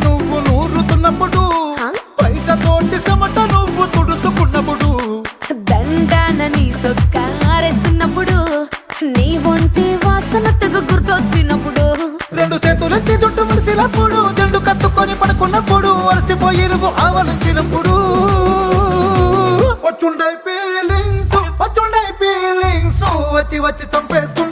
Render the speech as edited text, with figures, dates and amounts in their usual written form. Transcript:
నువ్వు నూరుతున్నప్పుడు, బయట తోటి చెమట నువ్వు తుడుచుకున్నప్పుడు, దండాన నీ సొక్కారేస్తున్నప్పుడు, నీ ఒంటి వాసన తెగ గుర్తొచ్చినప్పుడు, రెండు చేతులెత్తి జుట్టు ముడిసినప్పుడు, జండు కత్తుకొని పడుకున్నప్పుడు, అలసిపోయి నువ్వు ఆవలించినప్పుడు, వచ్చుండై ఫీలింగ్స్ వచ్చి వచ్చి చంపేస్తు